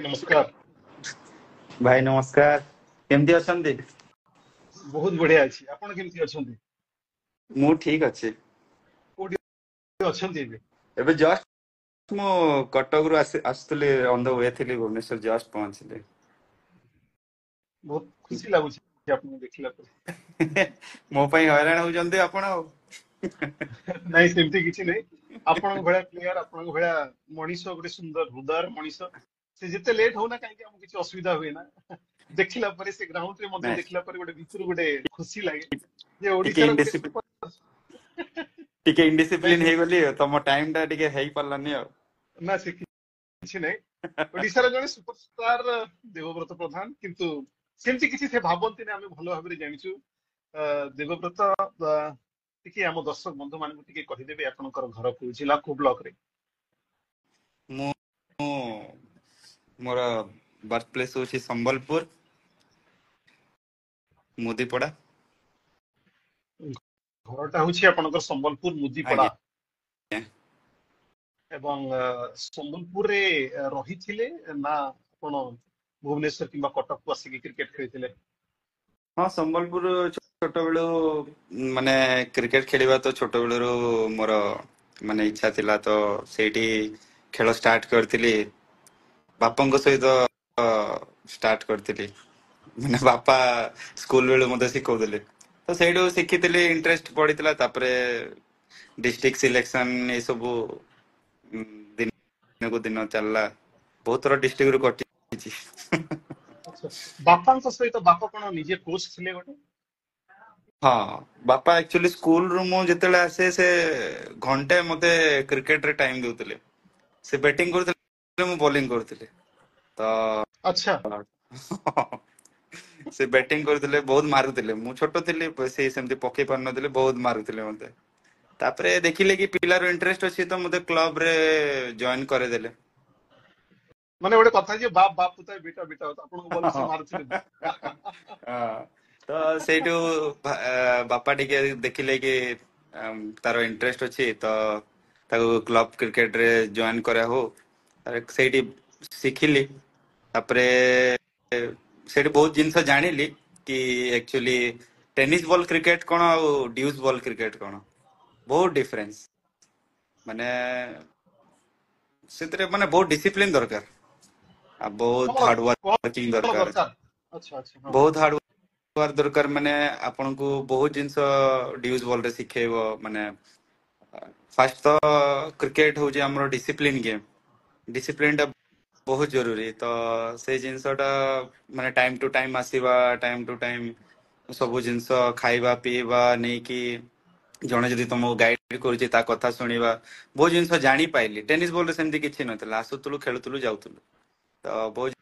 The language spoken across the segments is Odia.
नमस्कार। भाई नमस्कार। केमती अछंती? बहुत बढ़िया अछि। आपण केमति अछंती? मु ठीक अच्छे। कोठी अछंती एबे? एबे जस्ट मु कटक रु आसुतली ऑन द वे थिली भुवनेश्वर जस्ट पहुंचली। बहुत खुशी लागुछि आपन देखिला पर। मो पई हैरान होजंती आपण आ। नहीं सेमति किछि नहीं। आपण भळा प्लेयर, आपण भळा मनीष गोटे सुंदर हृदय मनीष से जेते लेट हो ना काहे हम किछि असुविधा हुए ना। देखिला पर से ग्राउंड रे मध्ये नाइ देखिला पर गोटे भीतर गोटे खुशी लागे जे टिके ओडिसा रो गोटे इनडिसिप्लिन सुपर टिके नहीं इनडिसिप्लिन से हे गली तम टाइम टा टिके हेई पल्लानी आ। ना से किछि नहीं। ओडिसा रो जने सुपरस्टार देवव्रत प्रधान किंतु सेमति किछि से भाबंती ने हम भलो भाबरे जानिछु। देवव्रत ଟିକେ ଆମ ଦର୍ଶକ ବନ୍ଧୁ ମାନଙ୍କୁ ଟିକେ କହିଦେବେ ଆପଣଙ୍କର ଘର କୋଉ ଜିଲ୍ଲା କୋଉ ବ୍ଲକ ରେ? मु मोर बर्थ प्लेस होची संबलपुर मुदीपड़ा। ଘରଟା ହଉଛି ଆପଣଙ୍କର ସମ୍ବଲପୁର ମୁଦିପଡା आज्ञा ଏବଂ ସମ୍ବଲପୁରରେ ରହିଥିଲେ ନା ଆପଣ ଭୁବନେଶ୍ୱର କିମ୍ବା କଟକକୁ ଆସିକି କ୍ରିକେଟ ଖେଳିଥିଲେ? हाँ संबलपुर छोट बेलू माने क्रिकेट खेलिबा तो छोट बेलू मोर माने इच्छा थिला तो सेठी खेल स्टार्ट करथिली बापाଙ୍କ ସହିତ स्टार्ट करथिली ମାନେ ବାପା ସ୍କୁଲ ବେଳୁ ମତେ ଶିଖଉଥିଲେ ତ ସେଇଠୁ ଶିଖିଥିଲି ଇଣ୍ଟରେଷ୍ଟ ପଡିଥିଲା ତାପରେ डिस्ट्रिक्ट सिलेक्शन ये सब ଦିନକୁ ଦିନ ଚାଲିଲା ବହୁତ ଥର डिस्ट्रिक्ट ରୁ କଟିଛି। ଆଚ୍ଛା ବାପାଙ୍କ ସହିତ ବାପା କଣ ନିଜେ କୋଚ୍ ଥିଲେ ଗୋଟେ? हाँ बापा एक्चुअली स्कूल रू मु जेतेले आसे से घंटे मते क्रिकेट रे टाइम देउतले से बैटिंग करथले मु बॉलिंग करथले तो ଆଚ୍ଛା से बैटिंग करथले बहुत मारुथले मु छोटो थिले से सेमती पके पार नथले बहुत मारुथले मते तापरे देखिले कि पिलार इंटरेस्ट अछि तो मते क्लब रे जॉइन करे देले। ମାନେ ଗୋଟେ କଥା ଯେ ବାପ ବାପ ପୁତା ବେଟା ବେଟା ଆପଣଙ୍କୁ ଭଲ ସେ ମାରୁଥିଲେ। हाँ, तो ସେଇଠୁ ବାପା ଟିକେ ଦେଖିଲେ କି ତାର ଇଣ୍ଟରେଷ୍ଟ ଅଛି ତ ତାକୁ କ୍ଲବ କ୍ରିକେଟ ରେ ଜଏନ କରା ହଉ ସେଇଠି ଶିଖିଲି ତାପରେ ସେଇଠି ବହୁତ ଜିନିଷ ଜାଣିଲି କି एक्चुअली टेनिस बॉल क्रिकेट कौन ଆଉ ड्यूस बॉल क्रिकेट कौन बहुत डिफरेंस ମାନେ ସେଥିରେ ମାନେ ବହୁତ डिसिप्लिन दरकार आ बहुत କଣ हार्ड वर्किंग କଣ दरकार ଦରକାର? ଆଚ୍ଛା ଆଚ୍ଛା ହଁ बहुत हार्ड वर्क दरकार ମାନେ ଆପଣଙ୍କୁ ବହୁତ ଜିନିଷ ड्यूस बॉल ରେ ଶିଖେଇବ ମାନେ फास्ट तो क्रिकेट हଉଛି ଆମର डिसिप्लिन गेम डिसिप्लिन ଟା बहुत जरूरी तो से जिनसटा माने टाइम टू टाइम आसीबा टाइम टू टाइम सब जिनस खाइबा पीबा नहीं कि जने जदि तुमको गाइड करूची ता कथा सुनिबा बहुत जिनस जानी पाइली टेनिस बॉल रे सेमती किछि नथला आसुतलु खेलुतलु जाउतलु तो बहुत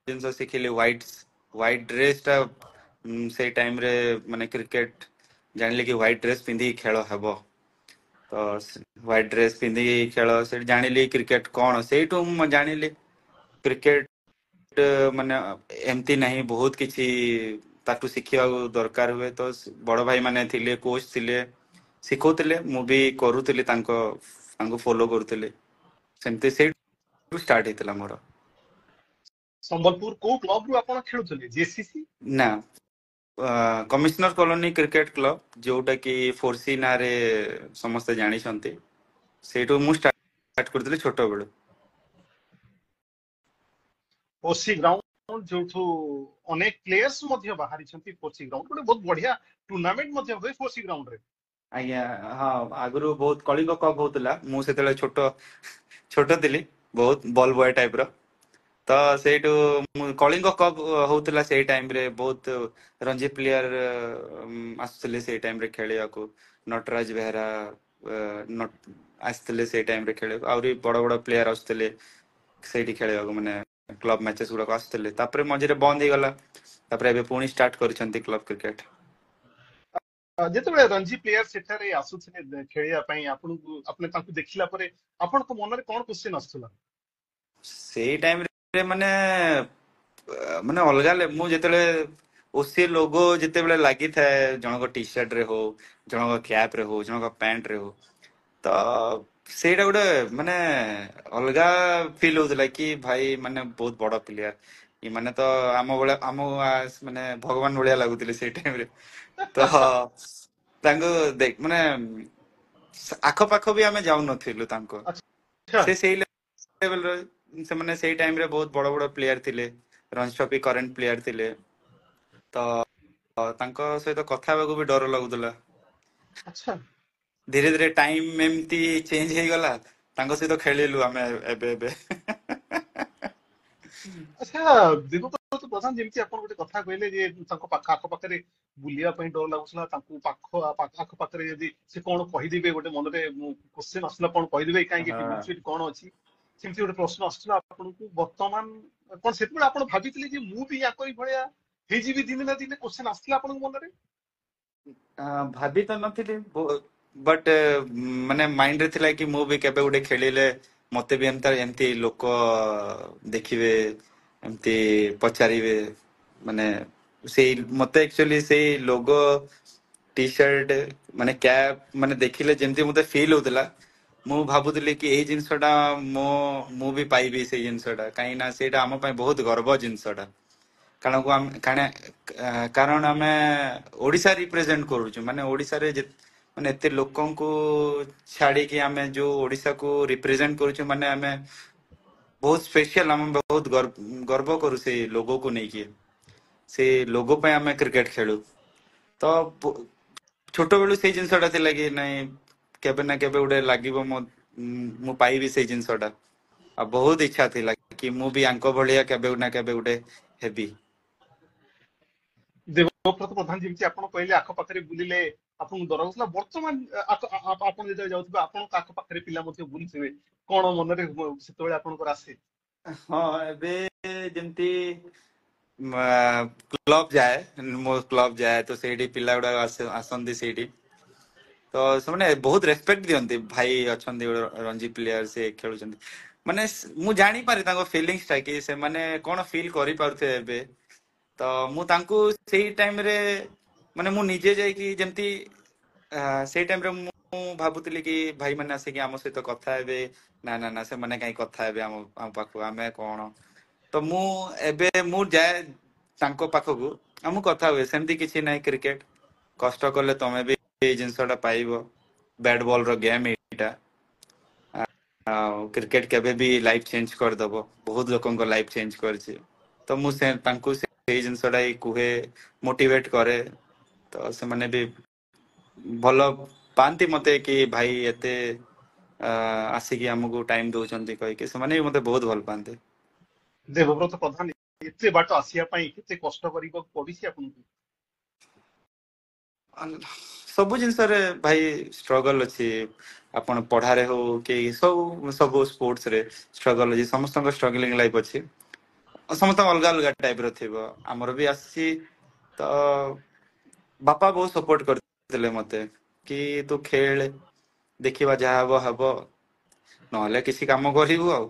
जिनस शिखिली व्हाइट ड्रेस टा से टाइम रे माने क्रिकेट जानिले कि व्हाइट ड्रेस पिंधी खेल हेबो तो व्हाइट ड्रेस पिंधी खेल से जानिली क्रिकेट कौन सेठू जानिली क्रिकेट माने एमती नहीं बहुत किछि ताकू शिखिया दरकार हुए तो बड़ भाई माने थिले कोच थिले शिखौथिले मु भी करूथिली तांको फॉलो करूथिले सेमती से स्टार्ट हेतला मोर ସମ୍ବଲପୁର କୋଉ କ୍ଲବ ରୁ ଆପଣ ଖେଳୁଥିଲେ? ଜେସିସି? ना कमिश्नर कॉलोनी क्रिकेट क्लब जोटा कि फोर्सी ना रे समस्त जानी ସେଇଠୁ ମୁଁ ଷ୍ଟାର୍ଟ କରିଥିଲି ଛୋଟ ବେଳୁ। ପୋସି ଗ୍ରାଉଣ୍ଡ ଯୋଉଠୁ ଅନେକ ପ୍ଲେୟର୍ସ ମଧ୍ୟ ବାହାରିଛନ୍ତି ପୋସି ଗ୍ରାଉଣ୍ଡ ଗୋଟେ ବହୁତ ବଢିଆ ଟୁର୍ଣ୍ଣାମେଣ୍ଟ ମଧ୍ୟ ହୁଏ ପୋସି ଗ୍ରାଉଣ୍ଡ ରେ। ଆଜ୍ଞା ହଁ ଆଗରୁ ବହୁତ କଳିଙ୍ଗ କପ୍ ହଉଥିଲା ମୁଁ ସେତେବେଳେ ଛୋଟ ଥିଲି ବହୁତ ବଲ୍ ବୟ ଟାଇପ ର ତ ସେଇଠୁ କଳିଙ୍ଗ କପ୍ ହଉଥିଲା ସେଇ ଟାଇମ ରେ ବହୁତ ରଞ୍ଜି ପ୍ଲେୟାର ଆସୁଥିଲେ ସେଇ ଟାଇମ ରେ ଖେଳିବାକୁ ନଟରାଜ ବେହେରା ଆସିଥିଲେ ସେଇ ଟାଇମ ରେ ଖେଳିବାକୁ ଆହୁରି ବଡ ବଡ ପ୍ଲେୟାର ଆସୁଥିଲେ ସେଇଠି ଖେଳିବାକୁ ମାନେ କ୍ଲବ ମ୍ୟାଚେସ୍ ଗୁଡାକ ଆସୁଥିଲେ ତାପରେ ମଝିରେ ବନ୍ଦ ହେଇଗଲା ତାପରେ ଏବେ ପୁଣି ଷ୍ଟାର୍ଟ କରିଛନ୍ତି କ୍ଲବ କ୍ରିକେଟ। ଯେତେବେଳେ ରଞ୍ଜି ପ୍ଲେୟାର ସେଠାରେ ଆସୁଥିଲେ ଖେଳିବା ପାଇଁ ଆପଣଙ୍କୁ ଆପଣ ତାଙ୍କୁ ଦେଖିଲା ପରେ ଆପଣଙ୍କ ମନରେ କଣ କ୍ୱେଶ୍ଚନ ଆସୁଥିଲା? ସେଇ ଟାଇମରେ ମାନେ ମାନେ ଅଲଗା ମୁଁ ଯେତେବେଳେ ଓସି ଲୋଗୋ ଯେତେବେଳେ ଲାଗିଥାଏ ଜଣଙ୍କ ଟି ସାର୍ଟ ରେ ହଉ ଜଣଙ୍କ କ୍ୟାପ ରେ ହଉ ଜଣଙ୍କ ପ୍ୟାଣ୍ଟ ରେ ହଉ ତ ସେଇଟା ଗୋଟେ ମାନେ ଅଲଗା ଫିଲ୍ ହଉଥିଲା କି ଭାଇ ମାନେ ବହୁତ ବଡ ପ୍ଲେୟାର ଏମାନେ ତ ଆମ ଭଳିଆ ମାନେ ଭଗବାନ ଭଳିଆ ଲାଗୁଥିଲେ ସେଇ ଟାଇମରେ। ତ ତାଙ୍କୁ ମାନେ ଆଖପାଖ ବି ଆମେ ଯାଉନଥିଲୁ ତାଙ୍କ ଆଚ୍ଛା ସେଇ ଲେଭେଲର। ସେମାନେ ସେଇ ଟାଇମରେ ବହୁତ ବଡ ବଡ ପ୍ଲେୟାର ଥିଲେ, ରଞ୍ଜି ଟ୍ରଫି କରେଣ୍ଟ ପ୍ଲେୟାର ଥିଲେ। ତ ତାଙ୍କ ସହିତ କଥା ହେବାକୁ ବି ଡର ଲାଗୁଥିଲା। ଆଚ୍ଛା ଧୀରେ ଧୀରେ ଟାଇମ ଏମିତି ଚେଞ୍ଜ ହେଇଗଲା, ତାଙ୍କ ସହିତ ଖେଳିଲୁ ଆମେ ଏବେ ଏବେ। ଆଚ୍ଛା ଦେବବ୍ରତ ପ୍ରଧାନ, ଯେମିତି ଆପଣ ଗୋଟେ କଥା କହିଲେ ଯେ ତାଙ୍କ ଆଖପାଖରେ ବୁଲିବା ପାଇଁ ଡର ଲାଗୁଥିଲା, ତାଙ୍କୁ ଆଖପାଖରେ ଯଦି ସେ କଣ କହିଦେବେ, ଗୋଟେ ମନରେ କୋଶ୍ଚିନ୍ ଆସିଲା କଣ କହିଦେବେ, କାହିଁକି ଟିମ ହଁ ସେଠି କଣ ଅଛି, ସେମିତି ଗୋଟେ ପ୍ରଶ୍ନ ଆସୁଥିଲା ଆପଣଙ୍କୁ। ବର୍ତ୍ତମାନ କଣ ସେତେବେଳେ ଆପଣ ଭାବିଥିଲେ ଯେ ମୁଁ ବି ୟାଙ୍କରି ଭଳିଆ ହେଇଯିବି ଦିନେ ନା ଦିନେ, କୋଶ୍ଚିନ୍ ଆସିଥିଲା ଆପଣଙ୍କ ମନରେ? ଭାବି ତ ନଥିଲି, ବଟ୍ ମାନେ ମାଇଣ୍ଡ ରେ ଥିଲା କି ମୁଁ ବି କେବେ ଗୋଟେ ଖେଳିଲେ ମତେ ବି ଏମିତି ଏମିତି ଲୋକ ଦେଖିବେ, ଏମିତି ପଚାରିବେ। ମାନେ ସେଇ ମତେ ଆକ୍ଚୁଆଲି ସେଇ ଲୋଗୋ ଟି ସାର୍ଟ ମାନେ କ୍ୟାପ୍ ମାନେ ଦେଖିଲେ ଯେମିତି ମତେ ଫିଲ୍ ହଉଥିଲା, ମୁଁ ଭାବୁଥିଲି କି ଏଇ ଜିନିଷଟା ମୁଁ ବି ପାଇବି ସେଇ ଜିନିଷଟା, କାହିଁକି ନା ସେଇଟା ଆମ ପାଇଁ ବହୁତ ଗର୍ବ ଜିନିଷଟା। କାରଣ ଆମେ ଓଡିଶା ରିପ୍ରେଜେଣ୍ଟ କରୁଛୁ, ମାନେ ଓଡିଶାରେ ମାନେ ଏତେ ଲୋକଙ୍କୁ ଛାଡିକି ଆମେ ଯୋଉ ଓଡିଶାକୁ ରିପ୍ରେଜେଣ୍ଟ କରୁଛୁ, ମାନେ ଆମେ ବହୁତ ସ୍ପେଶିଆଲ, ଆମେ ବହୁତ ଗର୍ବ କରୁ ସେଇ ଲୋଗୋକୁ ନେଇକି। ସେଇ ଲୋଗୋ ପାଇଁ ଆମେ କ୍ରିକେଟ ଖେଳୁ। ତ ଛୋଟବେଳୁ ସେଇ ଜିନିଷଟା ଥିଲା କି ନାଇଁ କେବେ ନା କେବେ ଗୋଟେ ଲାଗିବ ମୁଁ ପାଇବି ସେଇ ଜିନିଷଟା। ଆଉ ବହୁତ ଇଚ୍ଛା ଥିଲା କି ମୁଁ ବି ଆଙ୍କ ଭଳିଆ କେବେ ନା କେବେ ଗୋଟେ ହେବି। ଦେବବ୍ରତ ପ୍ରଧାନ, ଯେମିତି ଆପଣ କହିଲେ ଆଖପାଖରେ ବୁଲିଲେ ଆପଣଙ୍କୁ ଡର ଲାଗୁଥିଲା, ବର୍ତ୍ତମାନ ଆପଣ ଯେତେବେଳେ ଯାଉଥିବେ ଆପଣଙ୍କ ଆଖପାଖରେ ପିଲା ମଧ୍ୟ ବୁଲିଥିବେ, କଣ ମନରେ ସେତେବେଳେ ଆପଣଙ୍କର ଆସେ? ହଁ, ଏବେ ଯେମିତି କ୍ଲବ ଯାଏ, ମୋ କ୍ଲବ ଯାଏ ତ ସେଇଠି ପିଲା ଗୁଡାକ ଆସନ୍ତି ସେଇଠି। ତ ସେମାନେ ବହୁତ ରେସପେକ୍ଟ ଦିଅନ୍ତି, ଭାଇ ଅଛନ୍ତି ରଞ୍ଜି ପ୍ଲେୟାର, ସେ ଖେଳୁଛନ୍ତି। ମାନେ ମୁଁ ଜାଣିପାରେ ତାଙ୍କ ଫିଲିଙ୍ଗସ ଟା, କି ସେମାନେ କଣ ଫିଲ୍ କରିପାରୁଥିବେ ଏବେ। ତ ମୁଁ ତାଙ୍କୁ ସେଇ ଟାଇମରେ ମାନେ ମୁଁ ନିଜେ ଯାଇକି ଯେମିତି ସେଇ ଟାଇମରେ ମୁଁ ଭାବୁଥିଲି କି ଭାଇ ମାନେ ଆସିକି ଆମ ସହିତ କଥା ହେବେ। ନା ନା ନା, ସେମାନେ କାହିଁ କଥା ହେବେ ଆମ ପାଖକୁ, ଆମେ କଣ। ତ ଏବେ ମୁଁ ଯାଏ ତାଙ୍କ ପାଖକୁ, ମୁଁ କଥା ହୁଏ, ସେମିତି କିଛି ନାହିଁ। କ୍ରିକେଟ କଷ୍ଟ କଲେ ତମେ ବି ଏଇ ଜିନିଷ ଟା ପାଇବ, ବ୍ୟାଟ ବଲ ର ଗେମ୍ ଏଇଟା। ଆଉ କ୍ରିକେଟ କେବେ ବି ଲାଇଫ ଚେଞ୍ଜ କରିଦବ, ବହୁତ ଲୋକଙ୍କ ଲାଇଫ ଚେଞ୍ଜ କରିଛି। ତ ମୁଁ ତାଙ୍କୁ ସେଇ ଜିନିଷଟା ହିଁ କୁହେ, ମୋଟିଭେଟ କରେ। ତ ସେମାନେ ବି ଭଲ ପାଆନ୍ତି ମତେ, କି ଭାଇ ଏତେ ଆସିକି ଆମକୁ ଟାଇମ ଦଉଛନ୍ତି କହିକି, ସେମାନେ ବି ମତେ ବହୁତ ଭଲ ପାଆନ୍ତି। ଦେବବ୍ରତ ପ୍ରଧାନ, ଏତେ ବାଟ ଆସିବା ପାଇଁ କେତେ କଷ୍ଟ କରିବାକୁ ପଡିଛି ଆପଣଙ୍କୁ? ସବୁ ଜିନିଷରେ ଭାଇ ଷ୍ଟ୍ରଗଲ ଅଛି। ଆପଣ ପଢାରେ ହଉ କି ସବୁ ସ୍ପୋର୍ଟସ ରେ ଷ୍ଟ୍ରଗଲ ଅଛି, ସମସ୍ତଙ୍କ ଷ୍ଟ୍ରଗଲିଂ ଲାଇଫ ଅଛି। ସମସ୍ତଙ୍କ ଅଲଗା ଅଲଗା ଟାଇପ ର ଥିବ, ଆମର ବି ଆସିଛି। ତ ବାପା ବହୁତ ସପୋର୍ଟ କରିଥିଲେ ମତେ, କି ତୁ ଖେଳେ, ଦେଖିବା ଯାହା ହବ ହବ, ନହେଲେ କିଛି କାମ କରିବୁ ଆଉ,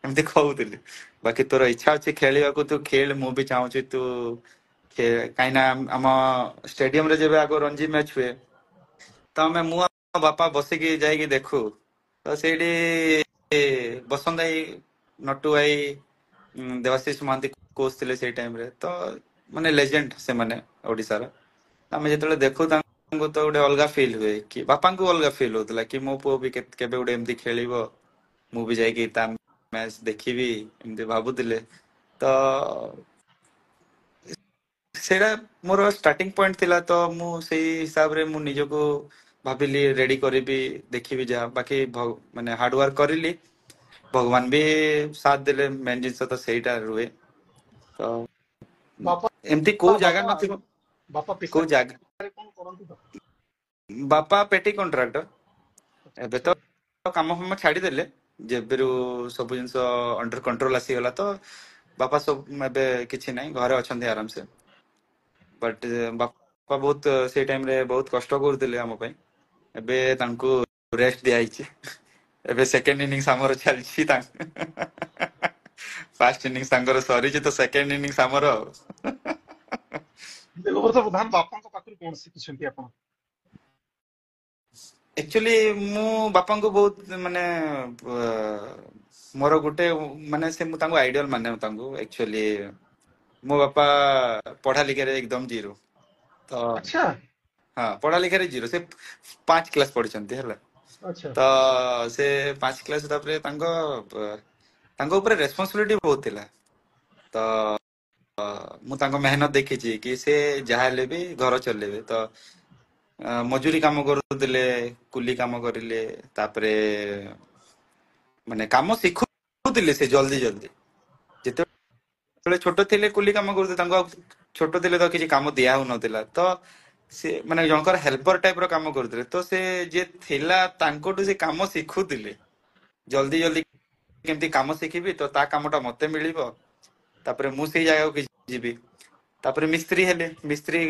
ଏମିତି କହୁଥିଲି। ବାକି ତୋର ଇଚ୍ଛା ଅଛି ଖେଳିବାକୁ, ତୁ ଖେଳ, ମୁଁ ବି ଚାହୁଁଛି ତୁ କାହିଁକି ନା ଆମ ଷ୍ଟାଡିୟମ ରେ ଯେବେ ଆଗ ରଞ୍ଜି ମ୍ୟାଚ ହୁଏ, ତ ମୁଁ ଆଉ ବାପା ବସିକି ଯାଇକି ଦେଖୁ। ତ ସେଇଠି ବସନ୍ତ ଭାଇ, ନଟୁ ଭାଇ, ଦେବାଶିଷ ମହାନ୍ତି କୋଚ୍ ଥିଲେ ସେଇ ଟାଇମରେ। ତ ମାନେ ଲେଜେଣ୍ଡ ସେମାନେ ଓଡିଶାର। ଆମେ ଯେତେବେଳେ ଦେଖୁ ତାଙ୍କୁ ତ ଗୋଟେ ଅଲଗା ଫିଲ୍ ହୁଏ, କି ବାପାଙ୍କୁ ଅଲଗା ଫିଲ୍ ହଉଥିଲା କି ମୋ ପୁଅ ବି କେବେ ଗୋଟେ ଏମିତି ଖେଳିବ, ମୁଁ ବି ଯାଇକି ତା ମ୍ୟାଚ ଦେଖିବି, ଏମିତି ଭାବୁଥିଲେ। ତ ସେଇଟା ମୋର ଷ୍ଟାର୍ଟିଂ ପଏଣ୍ଟ ଥିଲା। ତ ମୁଁ ସେଇ ହିସାବରେ ମୁଁ ନିଜକୁ ଭାବିଲି ରେଡି କରିବି, ଦେଖିବି ଯାହା, ବାକି ମାନେ ହାର୍ଡୱାର୍କ କରିଲି, ଭଗବାନ ବି ସାଥ ଦେଲେ। ମେନ୍ ଜିନିଷ ତ ସେଇଟା ରୁହେ। ତ ବାପା ଏମିତି କୋଉ ଜାଗା ବାପା ନଥିବ, ବାପା କୋଉ ଜାଗା। ପେସାରେ କଣ କରନ୍ତି ତ? ବାପା ପେଟି କଣ୍ଟ୍ରାକ୍ଟର। ଏବେ ଆଚ୍ଛା ତ କାମ ଫାମ ଛାଡିଦେଲେ, ଯେବେରୁ ସବୁ ଜିନିଷ ଅଣ୍ଡର କଣ୍ଟ୍ରୋଲ ଆସିଗଲା। ତ ବାପା ସବୁ ଏବେ କିଛି ନାହିଁ, ଘରେ ଅଛନ୍ତି ଆରାମସେ। ବଟ୍ ବାପା ବହୁତ ସେଇ ଟାଇମରେ ବହୁତ କଷ୍ଟ କରୁଥିଲେ ଆମ ପାଇଁ। ଏବେ ତାଙ୍କୁ ରେଷ୍ଟ ଦିଆହେଇଛି। ଏବେ ସେକେଣ୍ଡ ଇନିଂସ ଆମର ଚାଲିଛି। ଫାର୍ଷ୍ଟ ଇନିଂସ ତାଙ୍କର ସରିଛି, ତ ସେକେଣ୍ଡ ଇନିଂସ ଆମର ଆଉ। ଦେବବ୍ରତ ପ୍ରଧାନ, ବାପାଙ୍କ ପାଖରୁ କଣ ଶିଖିଛନ୍ତି ଆପଣ? एक्चुअली मु बापा को बहुत माने मोर गोटे माने से मु तांको आइडियल माने तांको एक्चुअली मो बापा पढ़ा लिखा रे एकदम जीरो तो अच्छा हाँ पढ़ा लिखा रे जीरो से 5 क्लास पढ़िचंती हला अच्छा तो से 5 क्लास तापरे तांको ऊपर रेस्पॉन्सिबिलिटी बहुत थिला तो मु तांको मेहनत देखिची कि से जहा हेले भी घर चलेबे तो मजूरी काम करुले कुली काम करिले तापरे ମାନେ କାମ ଶିଖୁଥିଲେ ସେ ଜଲ୍ଦି ଜଲ୍ଦି ଯେତେବେଳେ ଛୋଟ ଥିଲେ କୁଲି କାମ କରୁଥିଲେ ତାଙ୍କୁ ଆଉ ଛୋଟ ଥିଲେ ତ କିଛି କାମ ଦିଆ ହଉନଥିଲା ତ ସେ ମାନେ ଜଣଙ୍କର ହେଲ୍ପର ଟାଇପ ର କାମ କରୁଥିଲେ ତ ସେ ଯିଏ ଥିଲା ତାଙ୍କଠୁ ସେ କାମ ଶିଖୁଥିଲେ ଜଲ୍ଦି ଜଲ୍ଦି କେମିତି କାମ ଶିଖିବି ତ ତା କାମଟା ମତେ ମିଳିବ ତାପରେ ମୁଁ ସେଇ ଜାଗାକୁ ଯିବି ତାପରେ ମିସ୍ତ୍ରୀ ହେଲେ ମିସ୍ତ୍ରୀ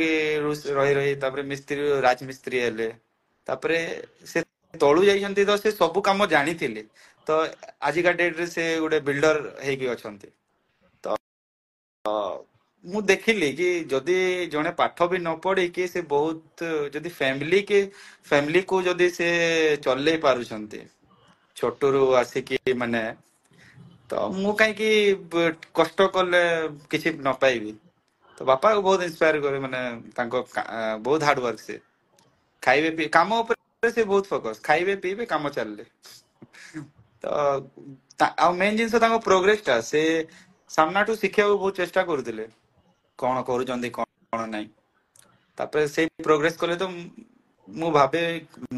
ରହି ରହି ତାପରେ ମିସ୍ତ୍ରୀ ରାଜମିସ୍ତ୍ରୀ ହେଲେ ତାପରେ ସେ ତଳୁ ଯାଇଛନ୍ତି ତ ସେ ସବୁ କାମ ଜାଣିଥିଲେ ତ ଆଜିକା ଡେଟରେ ସେ ଗୋଟେ ବିଲ୍ଡର ହେଇକି ଅଛନ୍ତି ତ ମୁଁ ଦେଖିଲି କି ଯଦି ଜଣେ ପାଠ ବି ନ ପଢିକି ସେ ବହୁତ ଯଦି ଫ୍ୟାମିଲି କୁ ଯଦି ସେ ଚଲେଇ ପାରୁଛନ୍ତି ଛୋଟରୁ ଆସିକି ମାନେ ତ ମୁଁ କାହିଁକି କଷ୍ଟ କଲେ କିଛି ନ ପାଇବି ତ ବାପା ବହୁତ ଇନ୍ସପାୟାର କରେ ମାନେ ତାଙ୍କ ବହୁତ ହାର୍ଡ ୱାର୍କ ସେ ଖାଇବେ ପିଇ କାମ ଉପରେ ସେ ବହୁତ ଫୋକସ ଖାଇବେ ପିଇବେ କାମ ଚାଲିଲେ ତ ଆଉ ମେନ୍ ଜିନିଷ ତାଙ୍କ ପ୍ରୋଗ୍ରେସ ଟା ସେ ସାମ୍ନାଠୁ ଶିଖିବାକୁ ବହୁତ ଚେଷ୍ଟା କରୁଥିଲେ କଣ କରୁଛନ୍ତି କଣ ନାହିଁ ତାପରେ ସେଇ ପ୍ରୋଗ୍ରେସ କଲେ ତ ମୁଁ ଭାବେ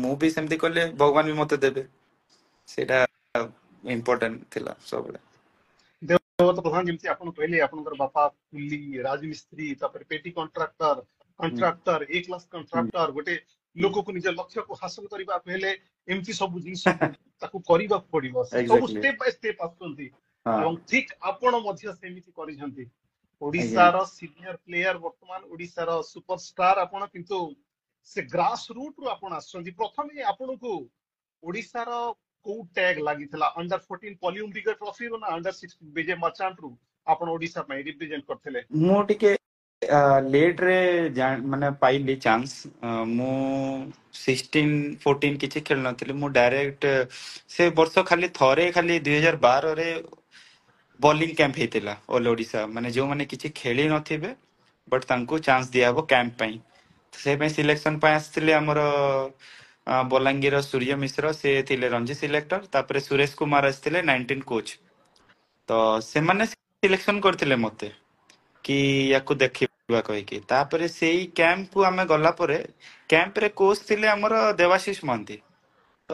ମୁଁ ବି ସେମିତି କଲେ ଭଗବାନ ବି ମତେ ଦେବେ ସେଇଟା ଇମ୍ପୋର୍ଟାଣ୍ଟ ଥିଲା ସବୁବେଳେ ଦେବବ୍ରତ ପ୍ରଧାନ ଯେମିତି ଆପଣ କହିଲେ ଆପଣଙ୍କର ବାପା କୁଲି ରାଜମିସ୍ତ୍ରୀ ତାପରେ ପେଟି କଣ୍ଟ୍ରାକ୍ଟର ଏ କ୍ଲାସ କଣ୍ଟ୍ରାକ୍ଟର ଗୋଟେ ଲୋକକୁ ନିଜ ଲକ୍ଷ୍ୟକୁ ହାସଲ କରିବାକୁ ହେଲେ ଏମିତି ସବୁ ଜିନିଷକୁ ତାକୁ କରିବାକୁ ପଡିବ ସବୁ ଏକ୍ସାକ୍ଟଲି ଷ୍ଟେପ ବାଇ ଷ୍ଟେପ ଆସୁଛନ୍ତି ହଁ ଏବଂ ଠିକ ଆପଣ ମଧ୍ୟ ସେମିତି କରିଛନ୍ତି ଆଜ୍ଞା ଓଡିଶାର ସିନିୟର ପ୍ଲେୟାର ବର୍ତ୍ତମାନ ଓଡିଶାର ସୁପରଷ୍ଟାର ଆପଣ କିନ୍ତୁ ସେ ଗ୍ରାସ ରୁଟ ରୁ ଆପଣ ଆସୁଛନ୍ତି ପ୍ରଥମେ ଆପଣଙ୍କୁ ଓଡିଶାର କୋଉ ଟ୍ୟାଗ ଲାଗିଥିଲା ଅଣ୍ଡର 14 ପଲିମ୍ପିକ ଟ୍ରଫି ନା ଅଣ୍ଡର 16 ବିଜୟ ମର୍ଚାଣ୍ଟ ରୁ ଆପଣ ଓଡିଶା ପାଇଁ ରିପ୍ରେଜେଣ୍ଟ କରିଥିଲେ ମୁଁ ଟିକେ ଲେଟ ରେ ମାନେ ପାଇଲି ଚାନ୍ସ ମୁଁ 16-14 କିଛି ଖେଳି ନଥିଲି ମୁଁ ଡାଇରେକ୍ଟ ସେ ବର୍ଷ ଖାଲି ଥରେ ଖାଲି 2012ରେ ବୋଲିଂ କ୍ୟାମ୍ପ ହେଇଥିଲା ଅଲ ଓଡିଶା ମାନେ ଯୋଉମାନେ କିଛି ଖେଳି ନଥିବେ ବଟ୍ ତାଙ୍କୁ ଚାନ୍ସ ଦିଆହବ କ୍ୟାମ୍ପ ପାଇଁ ସେ ପାଇଁ ସିଲେକ୍ସନ ପାଇଁ ଆସିଥିଲେ ଆମର ବଲାଙ୍ଗୀର ସୂର୍ଯ୍ୟ ମିଶ୍ର ସେ ଥିଲେ ରଞ୍ଜି ସିଲେକ୍ଟର ତାପରେ ସୁରେଶ କୁମାର ଆସିଥିଲେ 19 କୋଚ ତ ସେମାନେ ସିଲେକ୍ସନ କରିଥିଲେ ମତେ କି ୟାକୁ ଦେଖିବା କହିକି ତାପରେ ସେଇ କ୍ୟାମ୍ପ କୁ ଆମେ ଗଲା ପରେ କ୍ୟାମ୍ପରେ କୋଚ ଥିଲେ ଆମର ଦେବାଶିଷ ମହାନ୍ତି ତ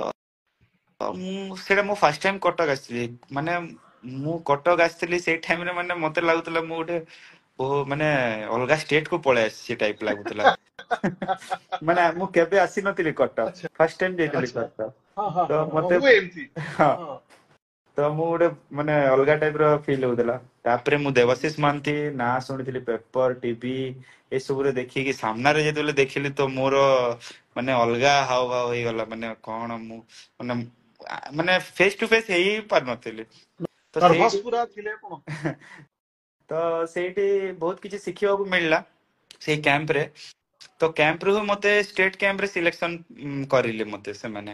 ମୁଁ ସେଇଟା ମୁଁ ଫାର୍ଷ୍ଟ ଟାଇମ କଟକ ଆସିଥିଲି ମାନେ ମୁଁ କଟକ ଆସିଥିଲି ସେଇ ଟାଇମରେ ମାନେ ମତେ ଲାଗୁଥିଲା ମୁଁ ଗୋଟେ ମାନେ ଅଲଗା ଷ୍ଟେଟ କୁ ପଳେଇ ଆସିଛି ଟାଇପ ଲାଗୁଥିଲା ମାନେ ମୁଁ କେବେ ଆସିନଥିଲି କଟକ ଆଚ୍ଛା ଫାର୍ଷ୍ଟ ଟାଇମ ଯାଇଥିଲି ଆଚ୍ଛା କଟକ ହଁ ହଁ ତ ହଁ ହଁ, ମତେ ହୁଏ ଏମିତି ହଁ ହଁ ତ ମୁଁ ଗୋଟେ ମାନେ ଅଲଗା ଟାଇପ ର ଫିଲ୍ ହଉଥିଲା ତାପରେ ମୁଁ ଦେବାଶିଷ ମହାନ୍ତି ନାଁ ଶୁଣିଥିଲି ପେପର ଟିଭି ଏସବୁରେ ଦେଖିକି ସାମ୍ନାରେ ଯେତେବେଳେ ଦେଖିଲି ତ ମୋର ମାନେ ଅଲଗା ହାव ଭାବ ହେଇଗଲା ମାନେ କଣ ମୁଁ ମାନେ ମାନେ ଫେସ ଟୁ ଫେସ ହେଇ ପାରୁନଥିଲି ତ ସେଇଠି ନର୍ଭସ ପୁରା ଥିଲେ ଆପଣ ତ ସେଇଠି ବହୁତ କିଛି ଶିଖିବାକୁ ମିଳିଲା ସେଇ କ୍ୟାମ୍ପରେ ତ କ୍ୟାମ୍ପରୁ ମତେ ଷ୍ଟେଟ କ୍ୟାମ୍ପରେ ସିଲେକ୍ସନ କରିଲେ ମତେ ସେମାନେ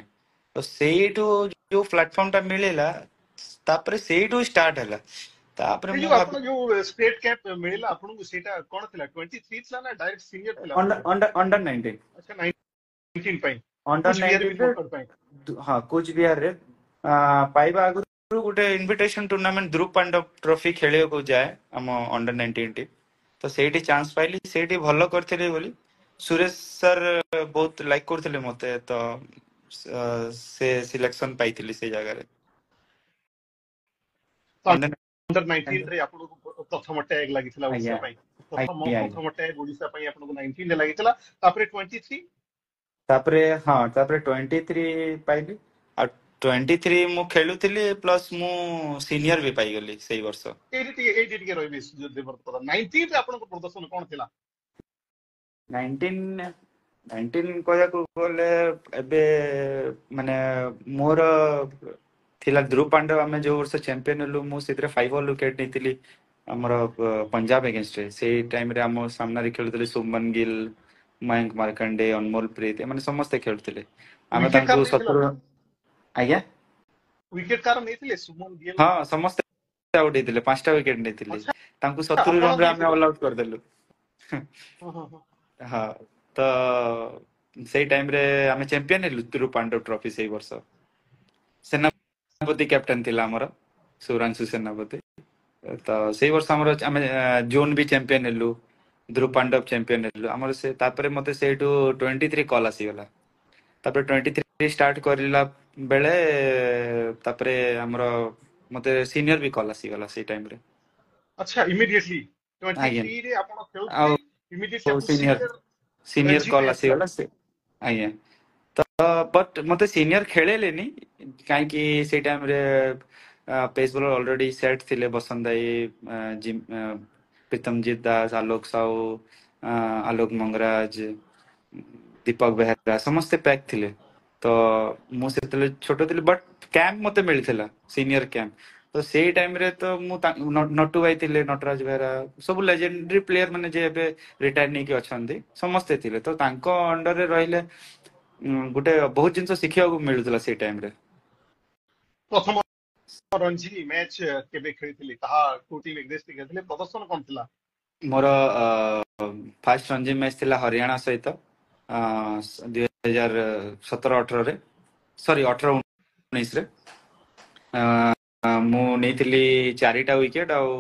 ତ ସେଇଠୁ ଯୋଉ ପ୍ଲାଟଫର୍ମ ଟା ମିଳିଲା ତାପରେ ସେଇଠୁ ଷ୍ଟାର୍ଟ ହେଲା ତାପରେ ସେ ମୁଁ ଯୋଉ ଭାବି ଆପଣ ଯୋଉ ଷ୍ଟେଟ କ୍ୟାମ୍ପ ମିଳିଲା ଆପଣଙ୍କୁ ସେଇଟା କଣ ଥିଲା 23 ଥିଲା ନା ଡାଇରେକ୍ଟ ସିନିୟର ଥିଲା ଆପଣଙ୍କର ଅଣ୍ଡର 19 ଆଚ୍ଛା 19 ପାଇଁ ଅଣ୍ଡର କୁଚବିହାର 19 ବିଲ୍ ରେ ଭୋଟର ପାଇଁ ହଁ କୋଚବିହାରରେ ପାଇବା ଆଗରୁ ଗୋଟେ ଇନଭିଟେସନ ଟୁର୍ଣ୍ଣାମେଣ୍ଟ ଧ୍ରୁବ ପାଣ୍ଡବ ଟ୍ରଫି ଖେଳିବାକୁ ଯାଏ ଆମ ଅଣ୍ଡର 19 ଟି ତ ସେଇଠି ଚାନ୍ସ ପାଇଲି ସେଇଠି ଭଲ କରିଥିଲି ବୋଲି ସୁରେଶ ସାର୍ ବହୁତ ଲାଇକ୍ କରୁଥିଲେ ମତେ ତ ସେ ସିଲେକ୍ସନ ପାଇଥିଲି ସେଇ ଜାଗାରେ ଅଣ୍ଡର ଅଣ୍ଡର 19 ରେ ଆପଣଙ୍କୁ ପ୍ରଥମ ଟ୍ୟାଗ ଲାଗିଥିଲା ଆଜ୍ଞା ଓଡିଶା ପାଇଁ ପ୍ରଥମ ଆଜ୍ଞା ଆଜ୍ଞା ପ୍ରଥମ ଟ୍ୟାଗ ଓଡିଶା ପାଇଁ ଆପଣଙ୍କୁ 19 ରେ ଲାଗିଥିଲା ତାପରେ 23 ତାପରେ ହଁ ତାପରେ 23 ପାଇଲି ଆଉ 23 ମୁଁ ଖେଳୁଥିଲି ପ୍ଲସ୍ ମୁଁ ସିନିୟର ବି ପାଇଗଲି ସେଇ ବର୍ଷ ଏଇଠି ଟିକେ ରହିବେ ଦେବବ୍ରତ 19 ରେ ଆପଣଙ୍କ ପ୍ରଦର୍ଶନ କଣ ଥିଲା 19 କହିବାକୁ ଗଲେ ଏବେ ମାନେ ମୋର ଥିଲା ଧ୍ରୁବ ପାଣ୍ଡବ ଆମେ ଯୋଉ ବର୍ଷ ଚାମ୍ପିୟନ ହେଲୁ ମୁଁ ସେଥିରେ 5 ଓଭର ୱିକେଟ ନେଇଥିଲି ଆମର ପଞ୍ଜାବ ଏଗେନଷ୍ଟରେ ସେଇ ଟାଇମରେ ଆମ ସାମ୍ନାରେ ଖେଳୁଥିଲେ ଶୁଭମନ ଗିଲ୍ ମୟଙ୍କ ମାର୍କଣ୍ଡେ, ଅନମୋଲ ପ୍ରୀତ ଏମାନେ ସମସ୍ତେ ଖେଳୁଥିଲେ। ଆମେ ୱିକେଟ ତାଙ୍କୁ କାହାର ନେଇଥିଲେ 70 ଆପଣ? ଆଜ୍ଞା ୱିକେଟ କାହାର ନେଇଥିଲେ? ସୁମନ ଗିଲ୍? ହଁ ସମସ୍ତେ ଆଉଟ୍ ହେଇଥିଲେ, 5ଟା ୱିକେଟ ନେଇଥିଲେ। ଆଚ୍ଛା, ତାଙ୍କୁ 70 ଆପଣ ରନରେ ଆମେ ନେଇଥିଲେ? ଅଲ୍ ଆଉଟ୍ କରିଦେଲୁ। ହଁ ହଁ ହଁ। ହଁ ତ ସେଇ ଟାଇମରେ ଆମେ ଚାମ୍ପିୟନ ହେଲୁ ତିରୁ ପାଣ୍ଡବ ଟ୍ରଫି ସେଇ ବର୍ଷ। ସେନାପତି କ୍ୟାପ୍ଟେନ ଥିଲା ଆମର, ସୌରାଂଶୁ ସେନାପତି। ତ ସେଇ ବର୍ଷ ଆମର ଆମେ ଜୋନ୍ ବି ଚାମ୍ପିୟନ ହେଲୁ, ଧ୍ରୁବ ପାଣ୍ଡବ ଚାମ୍ପିୟନ ହେଲୁ ଆମର। ସେ ତାପରେ ମତେ ସେଇଠୁ 23 କଲ୍ ଆସିଗଲା। ତାପରେ 23 ଷ୍ଟାର୍ଟ କରିଲା ବେଳେ ତାପରେ ଆମର ମତେ ସିନିୟର ବି କଲ୍ ଆସିଗଲା ସେଇ ଟାଇମରେ। ଆଚ୍ଛା, ଇମିଡିଏଟଲି ଆଜ୍ଞା 23 ରେ ଆପଣ ଖେଳୁଥିଲେ, ଆଉ ଇମିଡିଏଟଲି ଆପଣ senior senior senior Ranji call match ଆସିଗଲା ସେ। ଆଜ୍ଞା ତ ବଟ୍ ମତେ ସିନିୟର ଖେଳେଇଲେନି, କାହିଁକି ସେଇ ଟାଇମରେ ପେସ୍ ବୋଲର ଅଲରେଡି ସେଟ୍ ଥିଲେ। ବସନ୍ତ ଭାଇ, ପ୍ରୀତମଜିତ ଦାସ, ଆଲୋକ ସାହୁ, ଆଲୋକ ମଙ୍ଗରାଜ, ଦୀପକ ବେହେରା ସମସ୍ତେ ପ୍ୟାକ୍ ଥିଲେ। ତ ମୁଁ ସେତେବେଳେ ଛୋଟ ଥିଲି, ବଟ୍ କ୍ୟାମ୍ପ ମତେ ମିଳିଥିଲା, ସିନିୟର କ୍ୟାମ୍ପ। ତ ସେଇ ଟାଇମରେ ତ ମୁଁ ନଟୁ ଭାଇ ଥିଲେ, ନଟରାଜ ବେହେରା, ସବୁ ଲେଜେଣ୍ଡାରୀ ପ୍ଲେୟାର ମାନେ ଯେ ଏବେ ରିଟାୟାର ନେଇକି ଅଛନ୍ତି ସମସ୍ତେ ଥିଲେ। ତ ତାଙ୍କ ଅଣ୍ଡରରେ ରହିଲେ ଗୋଟେ ବହୁତ ଜିନିଷ ଶିଖିବାକୁ ମିଳୁଥିଲା ସେଇ ଟାଇମରେ। ପ୍ରଥମ ରଣଜୀ ମ୍ୟାଚ୍ କେବେ ଖେଳିଥିଲି, ତାହା କୋଉ ଟିମ୍ ଏଗେନ୍ଷ୍ଟ ଖେଳିଥିଲେ, ପ୍ରଦର୍ଶନ କଣ ଥିଲା? ମୋର ଫାଷ୍ଟ ରଞ୍ଜି ମ୍ୟାଚ୍ ଥିଲା ହରିୟାଣା ସହିତ 2017-18ରେ, ସରି 18-19ରେ। ମୁଁ ନେଇଥିଲି 4ଟା ୱିକେଟ ଆଉ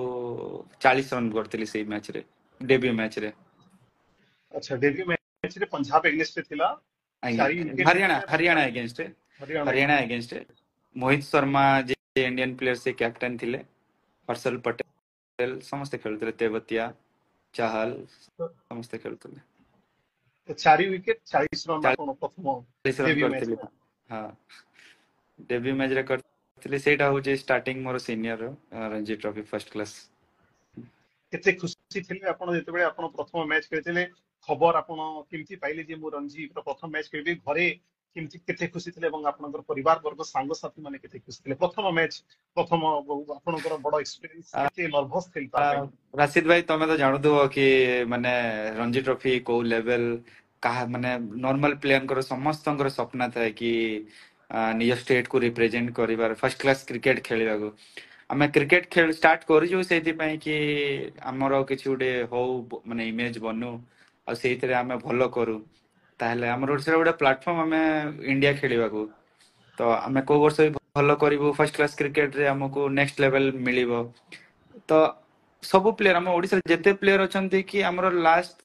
40 ରନ୍ କରିଥିଲି ସେଇ ମ୍ୟାଚରେ, ଡେବ୍ୟୁ ମ୍ୟାଚରେ। ଆଚ୍ଛା, ଡେବ୍ୟୁ ମ୍ୟାଚ୍ ରେ ପଞ୍ଜାବ ଏଗେନ୍ଷ୍ଟ ଥିଲା, ଆଜ୍ଞା 4 ୱିକେଟ ହରିୟାଣା ନେଇଥିଲେ ଏବଂ ହରିୟାଣା 40 ଏଗେନ୍ଷ୍ଟ, ହରିୟାଣା ହରିୟାଣା ଏଗେନ୍ଷ୍ଟ ମୋହିତ ଶର୍ମା ଯେ ଇଣ୍ଡିଆନ ପ୍ଲେୟର ସେ କ୍ୟାପ୍ଟେନ ଥିଲେ, ହର୍ଷଲ ପଟେଲ ସମସ୍ତେ ଖେଳୁଥିଲେ, ତେବତିଆ, ଚାହଲ ସମସ୍ତେ ଖେଳୁଥିଲେ। 4 ୱିକେଟ 40 ରନ୍ ଆପଣ ପ୍ରଥମ 40 ରନ୍ ଡେବ୍ୟୁ ମ୍ୟାଚ୍ କରିଥିଲି। ରେ। ହଁ ଡେବ୍ୟୁ ମ୍ୟାଚରେ କରିଥିଲି, ସେଇଟା ହଉଛି ଷ୍ଟାର୍ଟିଂ ମୋର senior Ranji trophy first class. କେତେ ଖୁସି ଥିଲେ ଆପଣ ଯେତେବେଳେ ଆପଣ ପ୍ରଥମ ମ୍ୟାଚ୍ ଖେଳିଥିଲେ? ଖବର ଆପଣ କେମିତି ପାଇଲେ ଯେ ମୁଁ ରଣଜୀ ପ୍ରଥମ ମ୍ୟାଚ୍ ଖେଳିବି? ଘରେ କେମିତି କେତେ ଖୁସି ଥିଲେ ଏବଂ ଆପଣଙ୍କର ପରିବାର ବର୍ଗ ସାଙ୍ଗସାଥି ମାନେ କେତେ ଖୁସି ଥିଲେ? ପ୍ରଥମ ମ୍ୟାଚ୍, ପ୍ରଥମ ଆପଣଙ୍କର ବଡ ଏକ୍ସପିରିଏନ୍ସ, କେତେ ନର୍ଭସ ଥିଲେ ତା ପାଇଁ? ରାଶିଦ ଭାଇ ତମେ ତ ଜାଣୁଥିବ କି ମାନେ ରଞ୍ଜି ଟ୍ରଫି କୋଉ ଲେଭେଲ, କାହା ମାନେ ନର୍ମାଲ ପ୍ଲେୟରଙ୍କର ସମସ୍ତଙ୍କର ସ୍ୱପ୍ନ ଥାଏ କି ନିଜ ଷ୍ଟେଟ କୁ ରିପ୍ରେଜେଣ୍ଟ କରିବାର, ଫର୍ଷ୍ଟ କ୍ଲାସ କ୍ରିକେଟ ଖେଳିବାକୁ। ଆମେ କ୍ରିକେଟ ଖେଳ ଷ୍ଟାର୍ଟ କରିଛୁ ସେଇଥିପାଇଁ କି ଆମର କିଛି ଗୋଟେ ହଉ, ମାନେ ଇମେଜ ବନୁ, ଆଉ ସେଇଥିରେ ଆମେ ଭଲ କରୁ। ତାହେଲେ ଆମର ସେଟା ଗୋଟେ ପ୍ଲାଟଫର୍ମ ଆମେ ଇଣ୍ଡିଆ ଖେଳିବାକୁ। ତ ଆମେ କୋଉ ବର୍ଷ ବି ଭଲ କରିବୁ, ଫର୍ଷ୍ଟ କ୍ଲାସ କ୍ରିକେଟରେ ଆମକୁ ନେକ୍ସଟ ଲେଭେଲ ମିଳିବ। ତ ସବୁ ପ୍ଲେୟର ଆମ ଓଡିଶାରେ ଯେତେ ପ୍ଲେୟର ଅଛନ୍ତି କି ଆମର ଲାଷ୍ଟ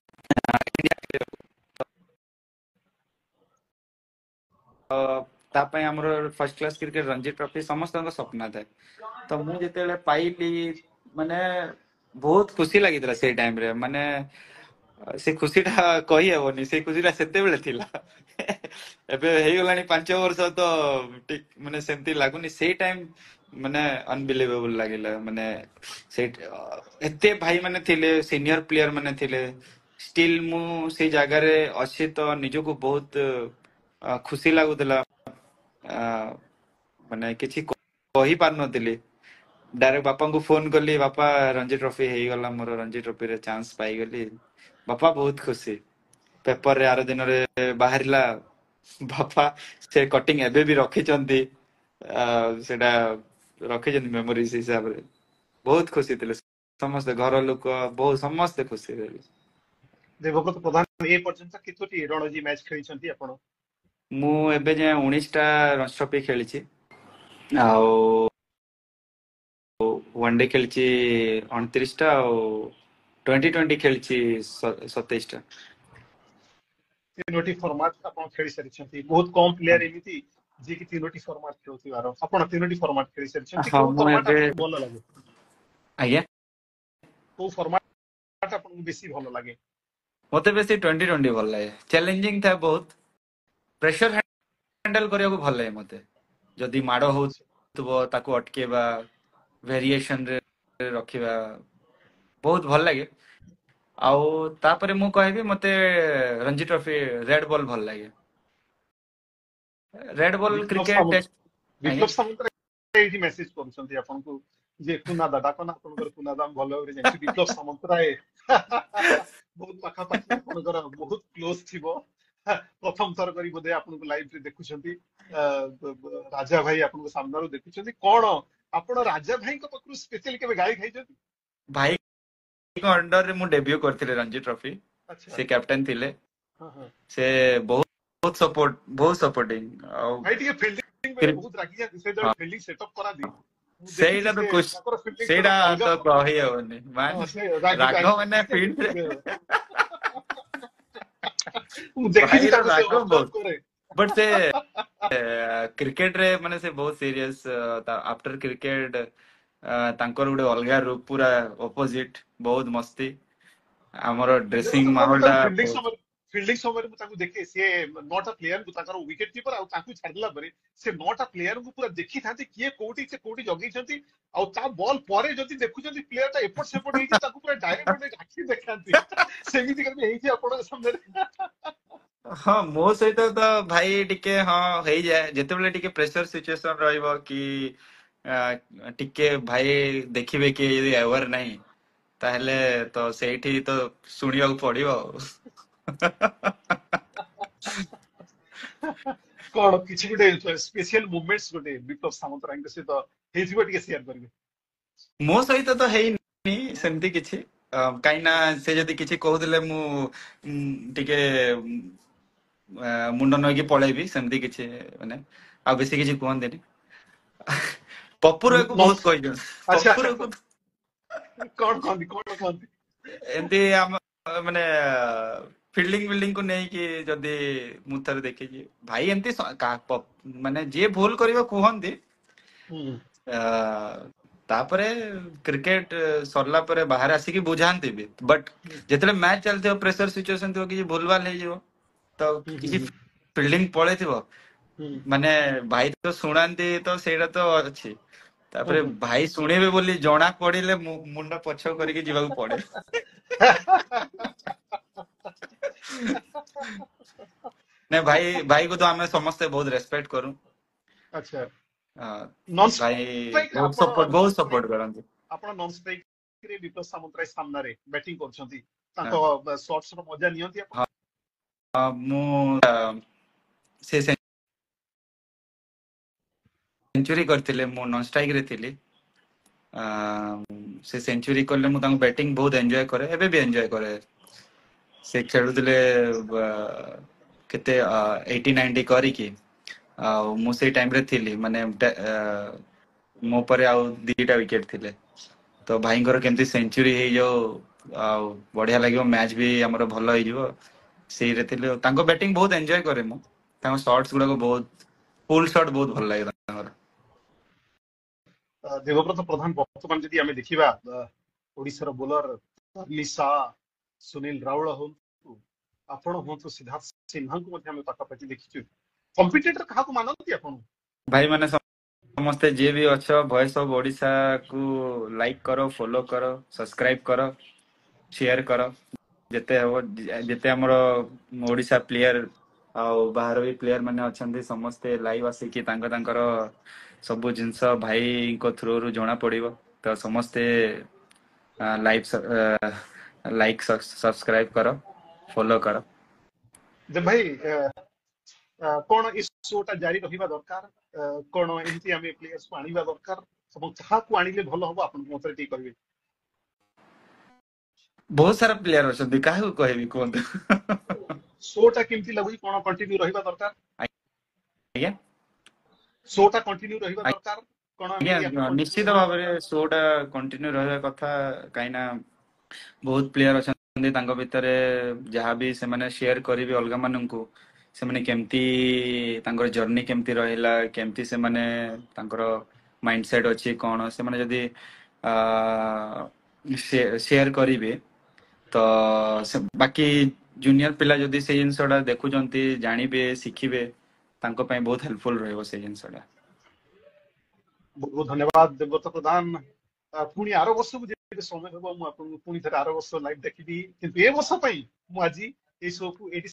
ତା ପାଇଁ ଆମର first class cricket Ranji trophy ସମସ୍ତଙ୍କ ସ୍ୱପ୍ନ ଥାଏ। ତ ମୁଁ ଯେତେବେଳେ ପାଇଲି ମାନେ ବହୁତ ଖୁସି ଲାଗିଥିଲା ସେଇ ଟାଇମରେ। ମାନେ ସେ ଖୁସିଟା କହିହେବନି, ସେ ଖୁସିଟା ସେତେବେଳେ ଥିଲା। ଏବେ ହେଇଗଲାଣି 5 ବର୍ଷ ତ ମାନେ ସେମିତି ଲାଗୁନି। ସେଇ ଟାଇମ ମାନେ ଅନବିଲିଭେବଲ ଲାଗିଲା। ମାନେ ସେଇଠି ଏତେ ଭାଇ ମାନେ ଥିଲେ, ସିନିୟର ପ୍ଲେୟର ମାନେ ଥିଲେ, ଷ୍ଟିଲ୍ ମୁଁ ସେଇ ଜାଗାରେ ଅଛି ତ ନିଜକୁ ବହୁତ ଖୁସି ଲାଗୁଥିଲା। ମାନେ କିଛି କହି ପାରୁନଥିଲି। ଡାଇରେକ୍ଟ ବାପାଙ୍କୁ ଫୋନ କଲି, ବାପା ରଞ୍ଜି ଟ୍ରଫି ହେଇଗଲା ମୋର, ରଞ୍ଜି ଟ୍ରଫିରେ ଚାନ୍ସ ପାଇଗଲି। ବାପା ବହୁତ ଖୁସି। ପେପରରେ ଆର ଦିନରେ ବାହାରିଲା, ବାପା ସେ କଟିଂ ଏବେ ବି ରଖିଛନ୍ତି, ସେଟା ରଖିଛନ୍ତି ମେମୋରିଜ ହିସାବରେ। ବହୁତ ଖୁସି ଥିଲେ ସମସ୍ତେ, ଘର ଲୋକ ବହୁତ ସମସ୍ତେ ଖୁସି ଥିଲେ। ଦେବବ୍ରତ ପ୍ରଧାନ ଏ ପର୍ଯ୍ୟନ୍ତ କେତୋଟି ରଣଜୀ ମ୍ୟାଚ୍ ଖେଳିଛନ୍ତି ଆପଣ? ମୁଁ ଏବେ ଯାଏ 19ଟା ରଞ୍ଜି ଟ୍ରଫି ଖେଳିଛି, ଆଉ ୱାନଡେ ଖେଳିଛି 29ଟା, ଆଉ ଟ୍ୱେଣ୍ଟି ଖେଳିଛି 27ଟା। 3ଟି ଫର୍ମାଟ ଆପଣ ଖେଳି ସାରିଛନ୍ତି। ବହୁତ କମ ପ୍ଲେୟାର ଏମିତି ଯିଏକି 3ଟି ଫର୍ମାଟ ଖେଳୁଥିବାର। ଆପଣ 3ଟି ଫର୍ମାଟ ଖେଳି ସାରିଛନ୍ତି। ହଁ କୋଉ ମୁଁ ଫର୍ମାଟ ଏବେ ଆପଣଙ୍କୁ ଭଲ ଲାଗେ? ଆଜ୍ଞା କୋଉ ଫର୍ମାଟ ଆପଣଙ୍କୁ ବେଶୀ ଭଲ ଲାଗେ? ମତେ ବେଶୀ ଟ୍ୱେଣ୍ଟି ଭଲ ଲାଗେ। ଚ୍ୟାଲେଞ୍ଜିଂ ଥାଏ ବହୁତ, ପ୍ରେସର ହ୍ୟାଣ୍ଡେଲ କରିବାକୁ ଭଲ ଲାଗେ ମତେ। ଯଦି ମାଡ ହଉଥିବ ତାକୁ ଅଟକେଇବା, ଭେରିଏସନରେ ରଖିବା, ବହୁତ ଭଲ ଲାଗେ। ଆଉ ତାପରେ ମୁଁ କହିବି ମତେ ରଞ୍ଜି ଟ୍ରଫି ରେଡ ବଲ୍ ଭଲ ଲାଗେ। ରେଡ ବଲ୍ ବିପ୍ଲବ କ୍ରିକେଟ ସାମନ୍ତ ଟେଷ୍ଟ। ଆଜ୍ଞା ବିପ୍ଲବ ସାମନ୍ତରାୟ ଏଇଠି ମେସେଜ କରୁଛନ୍ତି ଆପଣଙ୍କୁ। जे कुनादा डाकना आपनकर कुनादा हम भलो भाबरे जानिछु विप्लव सामंतराय बहुत पाखापाखि आपनकर बहुत क्लोज थिबो प्रथम थर करी बोधे आपनको लाइव रे देखुछंती राजा भाई आपनको सामनारो देखुछंती कोन आपण राजा भाई को पकरू स्पेशली केबे गाड़ी खाइछंती भाई को अंडर रे मु डेब्यू करथिले रणजी ट्रॉफी अच्छा से कैप्टन थिले हाँ हाँ से बहुत बहुत सपोर्टिंग और भाई टिके फील्डिंग बेले फिर बहुत रागी जाती से जब हाँ फील्डिंग सेटअप करा दी ମୁଁ ଦେଖିଛି ସେଇଟା ତ ସେ କୋଶ ତାଙ୍କର ଫିଲ୍ଡିଂ ସେଇଟା ସେଟअप ଅଲଗା ତ ପ୍ରକାର କହି ହବନି ହଁ ମାନ ସେ ରାଗି ରାଗ ମାନେ ଫିଲ୍ଡରେ ମୁଁ ଦେଖିଛି ଭାଇର ତାଙ୍କୁ ସେ ରାଗ ଅବଜର୍ଭ ବହୁତ କରେ ବଟ ସେ କ୍ରିକେଟ ରେ ମାନେ ସେ ବହୁତ ସିରିୟସ ଆଫ୍ଟର କ୍ରିକେଟ ତାଙ୍କର ଗୋଟେ ଅଲଗା ରୂପ ପୁରା ଅପୋଜିଟ ବହୁତ ମସ୍ତି ଆମର ଡ୍ରେସିଂ ଦେବଦତ୍ତ ମୁଁ ମାହୋଲ ଟା ତାଙ୍କୁ ବହୁତ ଫିଲ୍ଡିଂ ସମୟରେ ମୁଁ ତାଙ୍କୁ ଦେଖେ ସିଏ ନଅଟା ପ୍ଲେୟାରଙ୍କୁ ତାଙ୍କର ୱିକେଟ କିପର ଆଉ ତାଙ୍କୁ ଛାଡିଲା ପରେ ସେ ନଅଟା ପ୍ଲେୟାରଙ୍କୁ ପୁରା ଦେଖିଥାନ୍ତି କିଏ କୋଉଠି ସେ କୋଉଠି ଜଗେଇଛନ୍ତି ଆଉ ତା ବଲ ପରେ ଯଦି ଦେଖୁଛନ୍ତି ପ୍ଲେୟାର ଟା ଏପଟ ସେପଟ ହେଇଛି ତାକୁ ପୁରା ଡାଇରେକ୍ଟ ଆଖି ଦେଖାନ୍ତି ସେମିତି କେବେ ହେଇଛି ଆପଣଙ୍କ ସାମ୍ନାରେ ହଁ ମୋ ସହିତ ତ ଭାଇ ଟିକେ ହଁ ହେଇଯାଏ ଯେତେବେଳେ ଟିକେ ପ୍ରେସର ସିଚୁଏସନ ରହିବ କି ଆ, ଟିକେ ଭାଇ ଦେଖିବେ କି ଯଦି ଆୱାର ନାହିଁ ତାହେଲେ ତ ସେଇଠି ତ ଶୁଣିବାକୁ ପଡିବ ଆଉ କଣ କିଛି ଗୋଟେ ସ୍ପେଶିଆଲ ମୁଭମେଣ୍ଟସ ଗୋଟେ ବିପ୍ଲବ ସାମନ୍ତରାୟଙ୍କ ସହିତ ହେଇଥିବ ଟିକେ ସେୟାର କରିବେ ମୋ ସହିତ ତ ହେଇନି ସେମିତି କିଛି କାହିଁକି ନା ସେ ଯଦି କିଛି କହୁଥିଲେ ମୁଁ ଟିକେ ମୁଣ୍ଡ ନଇକି ପଳେଇବି ସେମିତି କିଛି ମାନେ ଆଉ ବେଶୀ କିଛି କୁହନ୍ତିନି ପପୁରକୁ ବହୁତ କହିଛନ୍ତି ଆଚ୍ଛା ଆଚ୍ଛା ପପୁରକୁ କଣ କହନ୍ତି କଣ କହନ୍ତି ଏମିତି ଆମ ମାନେ ଫିଲ୍ଡିଂ କୁ ନେଇକି ଯଦି ମୁଁ ଥରେ ଦେଖିଛି ଭାଇ ଏମିତି ମାନେ ଯିଏ ଭୁଲ କରିବ କୁହନ୍ତି ହୁଁ ଆ, ତାପରେ କ୍ରିକେଟ ସରିଲା ପରେ ବାହାରେ ଆସିକି ବୁଝାନ୍ତି ବି ବଟ୍ ହୁଁ ଯେତେବେଳେ ମ୍ୟାଚ୍ ଚାଲିଥିବ ପ୍ରେସର ସିଚୁଏସନ ଥିବ କିଛି ଭୁଲଭାଲ ହେଇଯିବ ତ ହୁଁ କିଛି ହୁଁ ଫିଲ୍ଡିଂ ପଳେଇଥିବ ହୁଁ ମାନେ ଭାଇ ତ ଶୁଣାନ୍ତି ତ ସେଇଟା ତ ଅଛି ହୁଁ ତାପରେ ହୁଁ ଭାଇ ଶୁଣିବେ ବୋଲି ଜଣା ପଡିଲେ ମୁଣ୍ଡ ପଛ କରିକି ଯିବାକୁ ପଡେ ନାଇଁ ଭାଇକୁ ତ ଆମେ ସମସ୍ତେ ବହୁତ ରେସ୍ପେକ୍ଟ କରୁ ଆଚ୍ଛା ଆ, ନନ୍ ଭାଇ ଷ୍ଟ୍ରାଇକ୍ ବହୁତ ସପୋର୍ଟ କରନ୍ତି ଆପଣ ନନ୍ ଷ୍ଟ୍ରାଇକ୍ ରେ ବିପ୍ଲବ ସାମନ୍ତରାୟ ସାମ୍ନାରେ ବ୍ୟାଟିଂ କରୁଛନ୍ତି ହଁ ତାଙ୍କ ସଟ୍ସ ର ମଜା ନିଅନ୍ତି ଆପଣ ମୁଁ ସେ ସେଞ୍ଚୁରୀ କରିଥିଲେ ମୁଁ ନନ୍ ଷ୍ଟ୍ରାଇକ୍ ରେ ଥିଲି ଆ, ସେ ସେଞ୍ଚୁରୀ କଲେ ମୁଁ ତାଙ୍କୁ ବ୍ୟାଟିଂ ବହୁତ ଏନ୍ଜୟ କରେ ଏବେ ବି ଏନ୍ଜୟ କରେ ସେ ଖେଳୁଥିଲେ କେତେ 80-90 କରିକି ଆଉ ମୁଁ ସେଇ ଟାଇମରେ ଥିଲି ମାନେ ମୋ ପରେ ଆଉ ଦିଟା ୱିକେଟ ଥିଲେ ତ ଭାଇଙ୍କର କେମିତି ସେଞ୍ଚୁରୀ ହେଇଯାଉ ଆଉ ବଢିଆ ଲାଗିବ ମ୍ୟାଚ୍ ବି ଆମର ଭଲ ହେଇଯିବ ସେଇରେ ଥିଲେ ତାଙ୍କ ବ୍ୟାଟିଂ ବହୁତ ଏନ୍ଜୟ କରେ ମୁଁ ତାଙ୍କ ସଟ୍ସ ଗୁଡାକ ବହୁତ ଫୁଲ୍ ସଟ୍ ବହୁତ ଭଲ ଲାଗେ ତାଙ୍କର ଦେବବ୍ରତ ପ୍ରଧାନ ବର୍ତ୍ତମାନ ଯଦି ଆମେ ଦେଖିବା ଓଡିଶାର ବୋଲର ଲିସା ସୁନୀଲ ରାଉଳ ହୁଅନ୍ତୁ ଆପଣ ହୁଅନ୍ତୁ ସିଦ୍ଧାର୍ଥ ସିହ୍ନାଙ୍କୁ ମଧ୍ୟ ଆମେ ପାଖାପାଖି ଦେଖିଛୁ କମ୍ପିଟେଟର କାହାକୁ ମାନନ୍ତି ଆପଣ ଭାଇ ମାନେ ସମସ୍ତେ ଯିଏ ବି ଅଛ ଭଏସ ଅଫ ଓଡିଶା କୁ ଲାଇକ୍ କର ଫଲୋ କର ସବସ୍କ୍ରାଇବ କର ସେୟାର କର ଯେତେ ହବ ଯେତେ ଆମର ଓଡିଶା ପ୍ଲେୟାର ଆଉ ବାହାର ବି ପ୍ଲେୟାର ମାନେ ଅଛନ୍ତି ସମସ୍ତେ ଲାଇଭ୍ ଆସିକି ତାଙ୍କର ସବୁ ଜିନିଷ ଭାଇଙ୍କ ଥ୍ରୁରୁ ଜଣା ପଡିବ ତ ସମସ୍ତେ ଲାଇକ୍ ସବସ୍କ୍ରାଇବ କର ଫଲୋ କର ଯେ ଭାଇ କଣ ଏ ଶୋଟା ଜାରି ରହିବା ଦରକାର କଣ ଏମିତି ଆମେ ପ୍ଲେୟର୍ସକୁ ଆଣିବା ଦରକାର ଏବଂ କାହାକୁ ଆଣିଲେ ଭଲ ହବ ଆପଣଙ୍କ ମତରେ ଟିକେ କହିବେ ବହୁତ ସାରା ପ୍ଲେୟାର ଅଛନ୍ତି କାହାକୁ କହିବି କୁହନ୍ତୁ ଶୋଟା କେମିତି ଲାଗୁଛି କଣ କଣ୍ଟିନ୍ୟୁ ରହିବା ଦରକାର ଆଜ୍ଞା ଶୋଟା କଣ୍ଟିନ୍ୟୁ ରହିବା ଦରକାର କଣ ଏମିତି ଆମେ ଆଜ୍ଞା କଣ୍ଟିନ୍ୟୁ ନିଶ୍ଚିତ ରହିବା ଭାବରେ ଶୋ ଟା କଣ୍ଟିନ୍ୟୁ ରହିବା କଥା କାହିଁକି ନା ବହୁତ ପ୍ଲେୟାର ଅଛନ୍ତି ତାଙ୍କ ଭିତରେ ଯାହାବି ସେମାନେ ସେୟାର କରିବେ ଅଲଗା ମାନଙ୍କୁ ସେମାନେ କେମିତି ତାଙ୍କର ଜର୍ଣ୍ଣି କେମିତି ରହିଲା କେମିତି ସେମାନେ ତାଙ୍କର ମାଇଣ୍ଡ ସେଟ ଅଛି କଣ ସେମାନେ ଯଦି ସେୟାର କରିବେ ତ ବାକି ଜୁନିୟର ପିଲା ଯଦି ସେଇ ଜିନିଷ ଟା ଦେଖୁଛନ୍ତି ଜାଣିବେ ଶିଖିବେ ତାଙ୍କ ପାଇଁ ବହୁତ ହେଲ୍ପଫୁଲ ରହିବ ସେଇ ଜିନିଷଟା ବହୁତ ବହୁତ ଧନ୍ୟବାଦ ଦେବବ୍ରତ ପ୍ରଧାନ ପୁଣି ଆର ବର୍ଷକୁ ଯେବେ ସମୟ ହେବ ମୁଁ ଆପଣଙ୍କୁ ପୁଣି ଥରେ ଆର ବର୍ଷ ଲାଇଭ୍ ଦେଖିବି କିନ୍ତୁ ଏ ବର୍ଷ ପାଇଁ ମୁଁ ଆଜି ଏଇ ଶୋକୁ ଏଇଠି